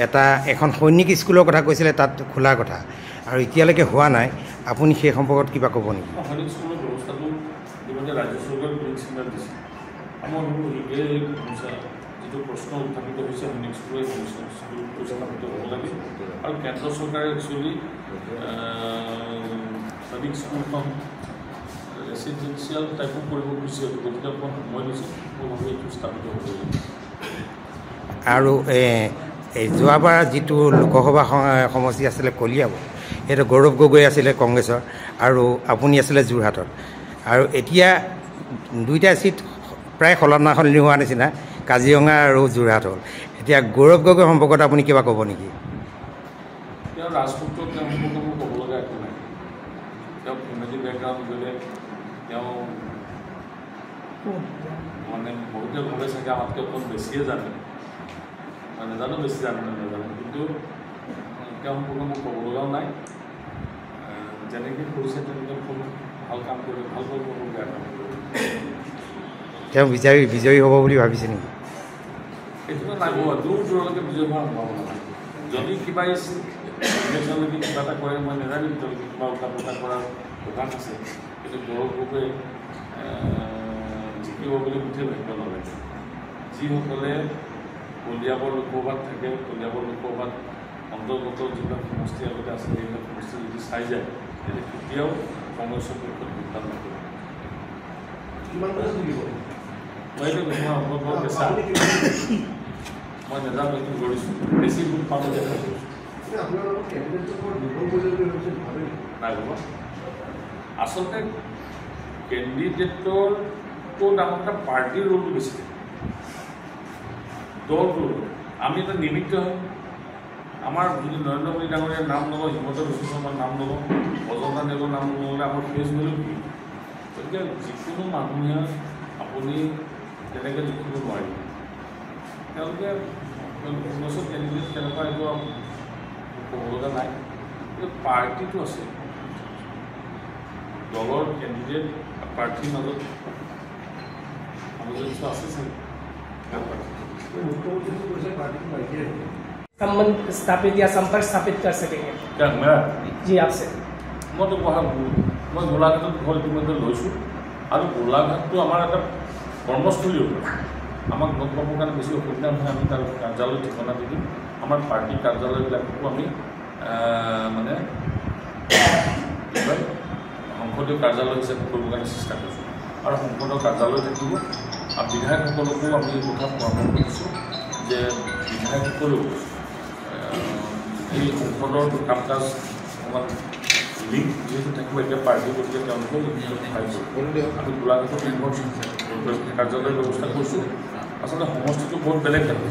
এখন সৈনিক স্কুলৰ কথা কৈছিলে, তাত খোলাৰ কথা, আৰু এতিয়ালৈকে হোৱা নাই। আপুনি সেই সম্পৰ্কত কিবা ক'ব নেকি? সৈনিক স্কুলৰ ব্যৱস্থাটো ইতিমধ্যে ৰাজ্য চৰকাৰে গ্ৰীণ চিগনেল দিছে। আমাৰ এই যিটো প্ৰশ্ন উত্থাপিত হৈছে সৈনিক স্কুলৰ স্কুলটো স্থাপিত হ'ব লাগে, আৰু কেন্দ্ৰ চৰকাৰে একচুৱেলি সৈনিক স্কুলখন ৰেচিডেঞ্চিয়েল টাইপো কৰিব খুজিছে, গতিকে অকণমান সময় লৈছে, মই ভাবোঁ এইটো স্থাপিত হ'ব লাগে। আৰু যোৱাবাৰ যিটো লোকসভা সমষ্টি আছিলে কলিয়াবৰ, সেইটো গৌৰৱ গগৈ আছিলে কংগ্ৰেছৰ, আৰু আপুনি আছিলে যোৰহাটৰ, আৰু এতিয়া দুইটা চিট প্ৰায় সলনা সলনি হোৱা নিচিনা, কাজিৰঙা আৰু যোৰহাট হ'ল। এতিয়া গৌৰৱ গগৈ সম্পৰ্কত আপুনি কিবা ক'ব নেকি? তেওঁ ৰাজপুত্ৰত তেওঁ সম্পৰ্কে মোৰ ক'ব লগা একো নাই। তেওঁ ফেমিলি বেকগ্ৰাউণ্ড বেলেগ, তেওঁ মানে বহুতে ভাবে চাগে আমাতকৈ অকণ বেছিয়ে জানে, নাজানো বেছি জানে নে নাজানে, কিন্তু তেওঁ সম্পৰ্কে মোক ক'ব লগাও নাই। যেনেকৈ কৰিছে তেনেকৈ ভাল কাম কৰি ভাল কৰিব, বেয়া কাম কৰিব। তেওঁ বিজয়ী হ'ব বুলি ভাবিছে নেকি? এইটোতো নাগব, দূৰ দূৰলৈকে বিজয় হোৱাৰ সম্ভাৱনা নাই। যদি কিবা ইলেকশ্যনলৈকে কিবা এটা কৰে, মই নাজানিম তেওঁলোকে কিবা উল্টা পুল্টা কৰাৰ দোকান আছে, কিন্তু গৌৰৱ গগৈ জিকিব বুলি মুঠেই ভাবিব নালাগে। যিসকলে কলিয়াবৰ লোকসভাত থাকে, কলিয়াবৰ লোকসভাত অন্তৰ্গত যিবিলাক সমষ্টি আগতে আছে, সেইবিলাক সমষ্টি যদি চাই যায়, তেতিয়া কেতিয়াও কংগ্ৰেছৰ পক্ষত ভোটদান নকৰে। মই এইটো বৰ কেঁচা, মই নাজানো, এইটো কৰিছোঁ, বেছি ভোট পাব দেখা কৰিছোঁ নাই হ'ব। আচলতে কেণ্ডিডেটৰটো ডাঙৰ এটা পাৰ্টিৰ ৰোলটো বেছি থাকে, দলটোৰ ৰোল। আমি এটা নিমিত্ত হয়। আমাৰ যদি নৰেন্দ্ৰ মোদী ডাঙৰীয়াৰ নাম ল'ব, হিমন্ত বিশ্ব শৰ্মাৰ নাম ল'ব, অজন্তা নেওগৰ নাম ল'লে আমাৰ ফেচ ভেলু কি? গতিকে যিকোনো মানুহে আপুনি তেনেকৈ লিখিব নোৱাৰিব। তেওঁলোকে কংগ্ৰেছৰ কেণ্ডিডেট তেনেকুৱা একো ক'ব লগা নাই, কিন্তু পাৰ্টিটো আছে, দলৰ কেণ্ডিডেট প্ৰাৰ্থীৰ মাজত সামঞ্জস্য আছে চাগে। संबंध स्थापित या संपर्क स्थापित कर सकेंगे क्या मेरा जी आपसे? मैं तो वहाँ मैं गोलाघाटत घर ইতিমধ্যে লৈছোঁ, আৰু গোলাঘাটটো আমাৰ এটা কৰ্মস্থলী হ'ব। আমাক লগ পাবৰ কাৰণে বেছি অসুবিধা নহয়, আমি তাৰ কাৰ্যালয় ঠিকনা দি দিম। আমাৰ পাৰ্টি কাৰ্যালয়বিলাকতো আমি মানে সংসদীয় কাৰ্যালয় হিচাপে কৰিবৰ কাৰণে চেষ্টা কৰিছোঁ, আৰু সংসদৰ কাৰ্যালয় থাকিব। আৰু বিধায়কসকলকো আমি এই কথা পৰামৰ্শ দিছোঁ যে বিধায়কসকলেও এই সংসদৰ কাম কাজ অকণমান লিংক যিহেতু থাকিব, এতিয়া পাৰ্টি গতিকে তেওঁলোকেও সহায় কৰিব। আমি গোলাঘাটত কাৰ্যালয়ৰ ব্যৱস্থা কৰিছোঁ। আচলতে সমষ্টিটো বহুত বেলেগ থাকে।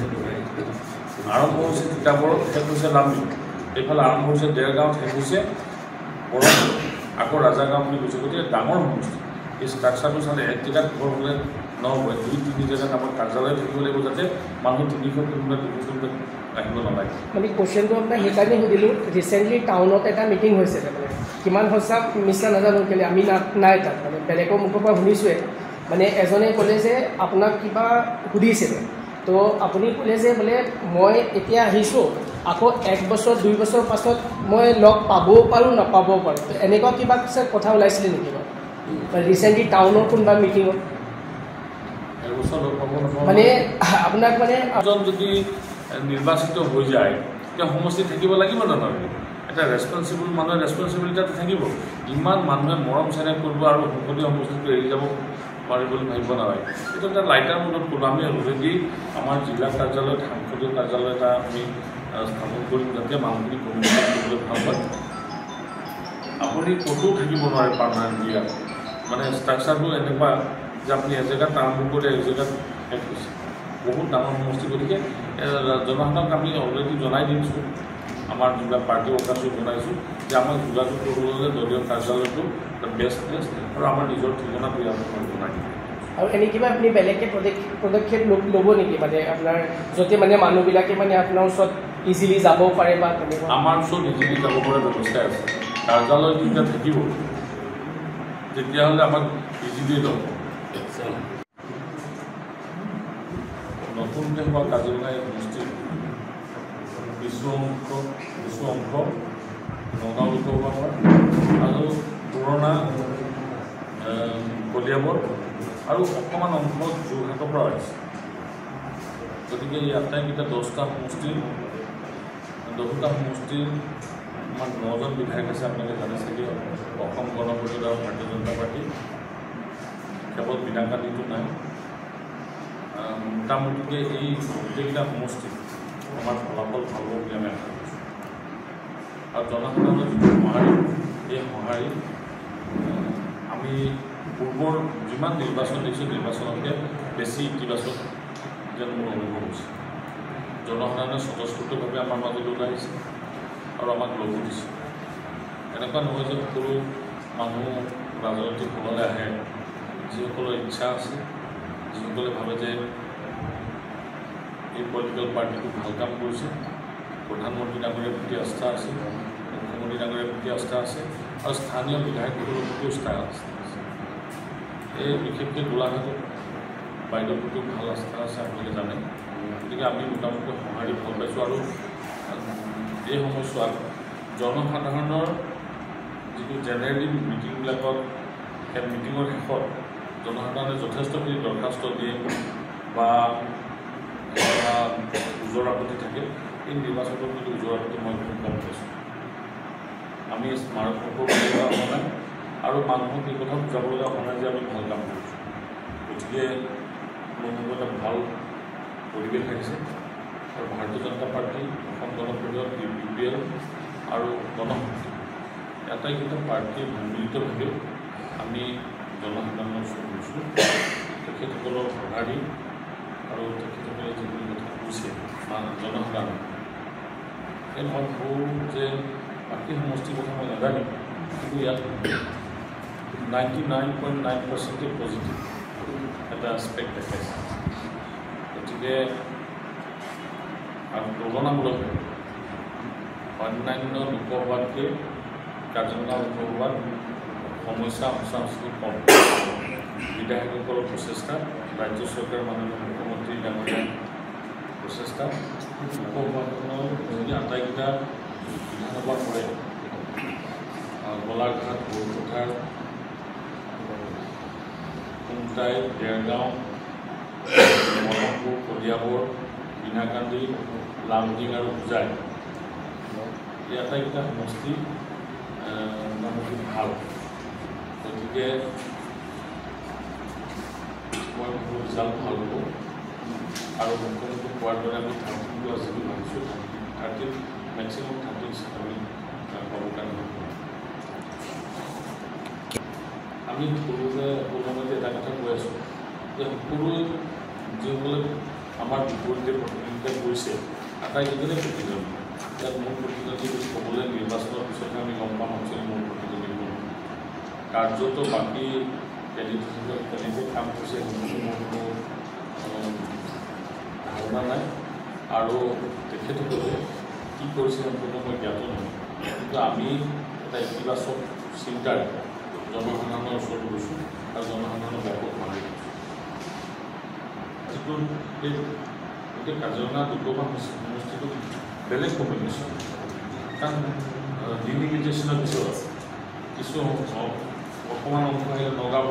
আৰম্ভ হৈছে তিতাবৰত, শেষ হৈছে লামডিং, এইফালে আৰম্ভ হৈছে দেৰগাঁৱত, শেষ হৈছে বৰং, আকৌ ৰাজাগাঁও বুলি কৈছে। গতিকে ডাঙৰ সমষ্টি। এই ষ্ট্ৰাকচাৰটো চালে এক জেগাত ঘৰ হ'লে নহ'ব, 2-3 জেগাত আমাৰ কাৰ্যালয় থাকিব লাগিব, যাতে মানুহ 300 কিলোমিটাৰ 200 কিলোমিটাৰ আহিব নালাগে। মানে কুৱেশ্যনটো আপোনাক সেইকাৰণে সুধিলোঁ, ৰিচেণ্টলি টাউনত এটা মিটিং হৈছে, মানে কিমান সঁচা মিছা নাজানো, কেলৈ আমি নাই তাত, মানে বেলেগৰ মুখৰ পৰা শুনিছোঁৱে। মানে এজনে ক'লে যে আপোনাক কিবা সুধিছিলে, তো আপুনি ক'লে যে বোলে মই এতিয়া আহিছোঁ, আকৌ 1 বছৰ 2 বছৰ পাছত মই লগ পাবও পাৰোঁ, নাপাবও পাৰোঁ। এনেকুৱা কিবা কথা ওলাইছিলে নেকি বাৰু ৰিচেণ্টলি টাউনৰ কোনোবা মিটিঙত? মানে আপোনাক মানে এজন যদি নিৰ্বাচিত হৈ যায়, তেওঁ সমষ্টি থাকিব লাগিব নালাগে? এটা ৰেছপনচিবল মানুহৰ ৰেছপনচিবিলিটি থাকিব। ইমান মানুহে মৰম চেনেহ কৰিব আৰু সংসদীয় সমষ্টিটো এৰি যাব পাৰি বুলি ভাবিব নালাগে। এইটো এটা লাইটাৰ মুডত কৰিব। আমি অলৰেডি আমাৰ জিলা কাৰ্যালয়ত সাংসদীয় কাৰ্যালয় এটা আমি স্থাপন কৰিম, যাতে মানুহখিনি কমিউনিকেট কৰিবলৈ ভাল হয়। আপুনি ক'তো থাকিব নোৱাৰে পাৰ্মানেণ্ট ইয়াত, মানে ষ্ট্ৰাকচাৰটো এনেকুৱা যে আপুনি এজেগাত আৰম্ভ কৰি এজেগাত শেষ হৈছে। বহুত ডাঙৰ সমষ্টি, গতিকে জনসাধাৰণক আমি অলৰেডি জনাই দিছোঁ, আমাৰ যিবিলাক পাৰ্টি ৱৰ্কাৰ্ছো জনাইছোঁ যে আমাক যোগাযোগ কৰিবলৈ হ'লে দলীয় কাৰ্যালয়টো এটা বেষ্ট প্লেচ, আৰু আমাৰ নিজৰ ঠিকনাটো ইয়াত জনাই দিম। আৰু এনে কিবা আপুনি বেলেগকৈ পদক্ষেপ ল'ব নেকি, মানে আপোনাৰ য'তে মানে মানুহবিলাকে মানে আপোনাৰ ওচৰত ইজিলি যাব পাৰে বা তেনেকুৱা? আমাৰ ওচৰত ইজিলি যাব পৰা ব্যৱস্থা আছে। কাৰ্যালয় যেতিয়া থাকিব তেতিয়াহ'লে আমাক ইজিলি ল'ব। নতুনকৈ হোৱা কাজিৰঙা এই সমষ্টিৰ কিছু অংশ নগাঁও লোকসভা আৰু পুৰণা কলিয়াবৰ আৰু অকণমান অংশ যোৰহাটৰ পৰা আহিছে। গতিকে এই আটাইকেইটা 10টা সমষ্টিৰ আমাৰ 9জন বিধায়ক আছে। আপোনালোকে জানে চাগে অসম গণ পৰিষদ আৰু ভাৰতীয় জনতা পাৰ্টি, কেৱল বিনাকালীটো নাই। মোটামুটিকৈ এই গোটেইকেইটা সমষ্টিত আমাৰ ফলাফল ভাল হ'ব বুলি আমি আশা কৰিছোঁ। আৰু জনসাধাৰণৰ যিটো সঁহাৰি, এই সঁহাৰি আমি পূৰ্বৰ যিমান নিৰ্বাচন দেখিছোঁ নিৰ্বাচনতকৈ বেছি ইতিবাচক যেন মোৰ অনুভৱ হৈছে। জনসাধাৰণে স্বতঃস্ফূৰ্তভাৱে আমাৰ মাজলৈ ওলাই আহিছে আৰু আমাক লঘু দিছে। এনেকুৱা নহয় যে সকলো মানুহ ৰাজনৈতিক দললৈ আহে যিসকলৰ ইচ্ছা আছে, যিসকলে ভাবে যে এই পলিটিকেল পাৰ্টিটো ভাল কাম কৰিছে, প্ৰধানমন্ত্ৰী ডাঙৰীয়াৰ প্ৰতি আস্থা আছে, মুখ্যমন্ত্ৰী ডাঙৰীয়াৰ প্ৰতি আস্থা আছে আৰু স্থানীয় বিধায়কসকলৰ প্ৰতিও আস্থা আছে। এই বিশেষকৈ গোলাঘাটত বাইদেউৰ প্ৰতিও ভাল আস্থা আছে, আপোনালোকে জানে। গতিকে আমি মোটামুটি সঁহাৰি ভাল পাইছোঁ। আৰু এই সময়ছোৱাত জনসাধাৰণৰ যিটো জেনেৰেলি মিটিংবিলাকত, সেই মিটিঙৰ শেষত জনসাধাৰণে যথেষ্টখিনি দৰখাস্ত দিয়ে বা ওজৰ আপত্তি থাকে। এই নিৰ্বাচনত কিন্তু ওজৰ আপত্তি মই খুব কম পাইছোঁ। আমি স্মাৰক হোৱা নাই আৰু মানুহক এই কথা বুজাব লগা হোৱা নাই যে আমি ভাল কাম কৰিছোঁ। গতিকে মোৰ এটা ভাল পৰিৱেশ আহিছে। আৰু ভাৰতীয় জনতা পাৰ্টি, অসম গণ পৰিষদ, UPL আৰু গণশক্তি আটাইকেইটা পাৰ্টীৰ মিলিতভাৱে আমি জনসাধাৰণৰ ওচৰত গৈছোঁ। তেখেতসকলৰ সঁহাৰি আৰু তেখেতসকলে যিখিনি কথা কৈছে জনসাধাৰণ, এই মই ভাবোঁ যে বাকী সমষ্টিৰ কথা মই নাজানিম, কিন্তু ইয়াত 99.9% পজিটিভ এটা এছপেক্ট দেখাইছে। গতিকে আৰু তুলনামূলকভাৱে অন্যান্য লোকসভাতকৈ কাজিৰঙা লোকসভাত সমস্যা সঁচাসঁচি কম। বিধায়কসকলৰ প্ৰচেষ্টা, ৰাজ্য চৰকাৰ মাননীয় মুখ্যমন্ত্ৰী ডাঙৰীয়াৰ প্ৰচেষ্টা, লোকসভাখনৰ যদি আটাইকেইটা বিধানসভা পৰে, গোলাঘাট, বৰপথাৰ, খুমটাই, দেৰগাঁও, মলমপুৰ, কলিয়াবৰ, বিনাকান্দি, লামডিং আৰু হোজাই, এই আটাইকেইটা সমষ্টি মোটামুটি ভাল। গতিকে মই ভাবোঁ ৰিজাল্ট ভাল হ'ব। আৰু মুখ্যমন্ত্ৰী কোৱাৰ দৰে আমি 30 আছে বুলি ভাবিছোঁ। 30 মেক্সিমাম 30 আমি পাবৰ কাৰণে আমি সকলোৱে এটা কথা কৈ আছোঁ যে সকলোৱে যিসকলে আমাৰ বিপৰীতে প্ৰতিদ্বন্দ্বিতা কৰিছে আটাইকেইজনে প্ৰতিদ্বন্দ্বী। ইয়াত মোৰ প্ৰতিদ্বন্দ্বী বুলি ক'বলৈ নিৰ্বাচনৰ পিছতহে আমি গম পাম একচুৱেলি মোৰ প্ৰতিদ্বন্দ্বী কোন। কাৰ্যত বাকী কেনেকৈ কাম কৰিছে সেইখিনি মোৰ কোনো ধাৰণা নাই আৰু তেখেতসকলে কি কৰিছে সম্পূৰ্ণ মই জ্ঞাত নহয়। কিন্তু আমি এটা ইতিবাচক চিন্তাৰে জনসাধাৰণৰ ওচৰত গৈছোঁ আৰু জনসাধাৰণৰ ব্যাপক সঁহাৰি কৰিছোঁ। যিটো এই গোটেই কাজিৰঙা লোকসভা সমষ্টিটো বেলেগ কম্বিনেশ্যন, কাৰণ ডিলিমিটেশ্যনৰ পিছত কিছু অকণমান অংশ আহিলে নগাঁও